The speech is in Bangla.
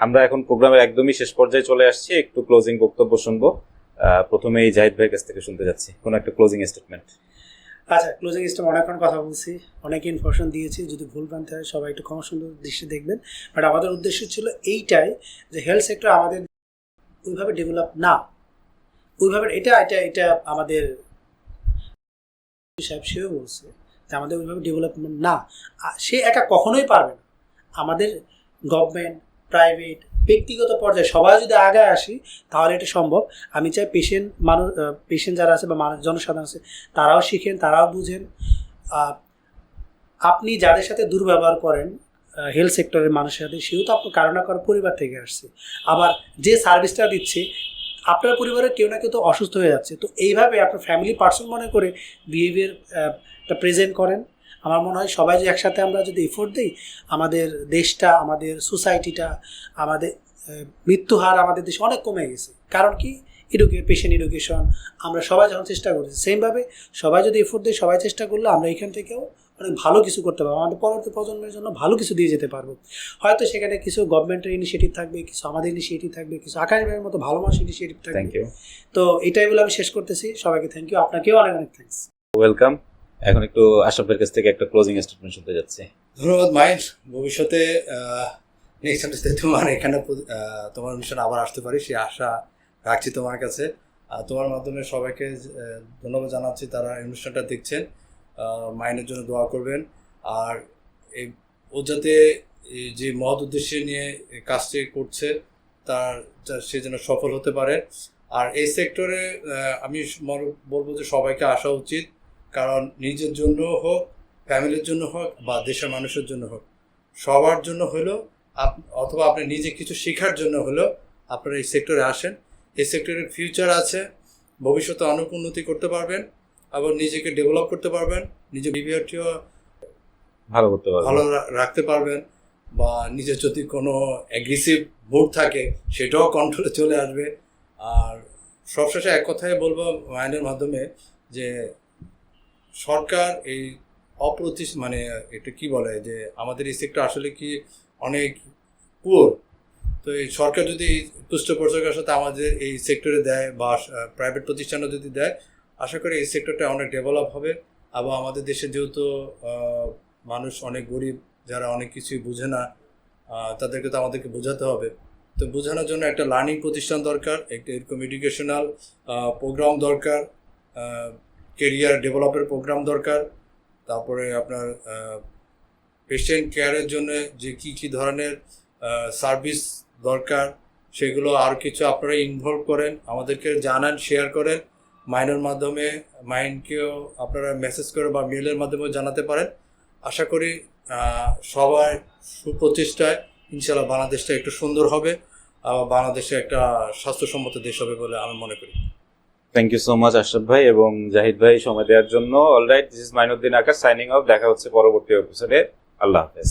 আমরা এখন প্রোগ্রামের একদমই শেষ পর্যায়ে চলে আসছি, একটু ক্লোজিং বক্তব্য শুনবো। প্রথমেই জাহিদ ভাইয়ের কাছ থেকে শুনতে যাচ্ছি কোন একটা ক্লোজিং স্টেটমেন্ট। আচ্ছা, ক্লোজিং স্টেপ অনেকক্ষণ কথা বলছি, অনেক ইনফরমেশন দিয়েছি, যদি ভুল ভ্রান্তি হয় সবাই একটু ক্ষমা সুন্দর দৃষ্টি দেখবেন। বাট আমাদের উদ্দেশ্য ছিল এইটাই যে হেলথ সেক্টর আমাদের ওইভাবে ডেভেলপ না, ওইভাবে এটা এটা এটা আমাদের সাহেব সেও বলছে যে আমাদের ওইভাবে ডেভেলপমেন্ট না, সে একা কখনোই পারবে না। আমাদের গভর্নমেন্ট, প্রাইভেট, ব্যক্তিগত পর্যায়ে সবাই যদি আগায় আসি তাহলে এটা সম্ভব। আমি চাই পেশেন্ট যারা আছে বা জনসাধারণ আছে তারাও শিখেন, তারাও বুঝেন। আপনি যাদের সাথে দুর্ব্যবহার করেন হেলথ সেক্টরের মানুষের সাথে, সেও তো আপনার কারো না কারো পরিবার থেকে আসছে। আবার যে সার্ভিসটা দিচ্ছে আপনার পরিবারের কেউ না কেউ তো অসুস্থ হয়ে যাচ্ছে। তো এইভাবে আপনার ফ্যামিলি পার্সন মনে করে বিহেভিয়ারটা প্রেজেন্ট করেন। আমার মনে হয় সবাই যে একসাথে আমরা যদি এফোর্ট দিই, আমাদের দেশটা, আমাদের সোসাইটিটা, আমাদের মৃত্যু হার আমাদের দেশে অনেক কমে গেছে। কারণ কি, পেশেন্ট এডুকেশন আমরা সবাই যখন চেষ্টা করছি, সেমভাবে সবাই যদি এফোর্ট দিই, সবাই চেষ্টা করলে আমরা এখান থেকেও অনেক ভালো কিছু করতে পারবো, আমাদের পরবর্তী প্রজন্মের জন্য ভালো কিছু দিয়ে যেতে পারবো। হয়তো সেখানে কিছু গভর্নমেন্টের ইনিশিয়েটিভ থাকবে, কিছু আমাদের ইনিশিয়েটিভ থাকবে, কিছু আকাশ ভাইয়ের মতো ভালো মানুষ ইনিশিয়েটিভ থাকবে। Thank you. তো এটাই বলে আমি শেষ করতেছি। সবাইকে থ্যাংক ইউ, আপনাকেও অনেক অনেক থ্যাংকস। ওয়েলকাম। এখন একটু আশরাফের কাছ থেকে একটা ক্লোজিং স্টেটমেন্ট শুনতে যাচ্ছি। ধন্যবাদ মাইন্ড। ভবিষ্যতে নেক্সট তোমার এখানে তোমার অনুষ্ঠান আবার আসতে পারি সেই আশা রাখছি তোমার কাছে। তোমার মাধ্যমে সবাইকে ধন্যবাদ জানাচ্ছি তারা এই অনুষ্ঠানটা দেখছেন। মাইন্ডের জন্য দোয়া করবেন। আর ও যাতে যে মহৎ উদ্দেশ্যে নিয়ে কাজটি করছে সে যেন সফল হতে পারে। আর এই সেক্টরে আমি বলবো যে সবাইকে আসা উচিত, কারণ নিজের জন্য হোক, ফ্যামিলির জন্য হোক, বা দেশের মানুষের জন্য হোক, সবার জন্য হলেও অথবা আপনি নিজে কিছু শেখার জন্য হলেও আপনারা এই সেক্টরে আসেন। এই সেক্টরের ফিউচার আছে, ভবিষ্যতে অনেক উন্নতি করতে পারবেন, আবার নিজেকে ডেভেলপ করতে পারবেন, নিজের বিহেভিয়ারটিও ভালো রাখতে পারবেন, বা নিজের যদি কোনো অ্যাগ্রেসিভ মুড থাকে সেটাও কন্ট্রোলে চলে আসবে। আর সবশেষে এক কথাই বলবো মাইন্ডের মাধ্যমে যে সরকার এই মানে এটা কি বলে যে আমাদের এই সেক্টর আসলে কি অনেক পুয়ার। তো এই সরকার যদি পৃষ্ঠপোষকের সাথে আমাদের এই সেক্টরে দেয়, বা প্রাইভেট প্রতিষ্ঠানও যদি দেয়, আশা করি এই সেক্টরটা অনেক ডেভেলপ হবে। এবং আমাদের দেশে যেহেতু মানুষ অনেক গরিব, যারা অনেক কিছুই বুঝে না, তাদেরকে তো আমাদেরকে বোঝাতে হবে। তো বোঝানোর জন্য একটা লার্নিং প্রতিষ্ঠান দরকার, একটা এরকম এডুকেশনাল প্রোগ্রাম দরকার, কেরিয়ার ডেভেলপের প্রোগ্রাম দরকার। তারপরে আপনার পেশেন্ট কেয়ারের জন্য যে কী ধরনের সার্ভিস দরকার সেগুলো আর কিছু আপনারা ইনভলভ করেন, আমাদেরকে জানান, শেয়ার করেন। মাইন্ডের মাধ্যমে মাইন্ডকেও আপনারা মেসেজ করে বা মেলের মাধ্যমেও জানাতে পারেন। আশা করি সবার সুপ্রচেষ্টায় ইনশাআল্লাহ বাংলাদেশটা একটু সুন্দর হবে, বাংলাদেশে একটা স্বাস্থ্যসম্মত দেশ হবে বলে আমি মনে করি। Thank you so much Ashraf ভাই এবং জাহিদ ভাই সময় দেওয়ার জন্য। Alright, this is Mainuddin Akash signing off. দেখা হচ্ছে পরবর্তী এপিসোডে। আল্লাহ হাফেজ।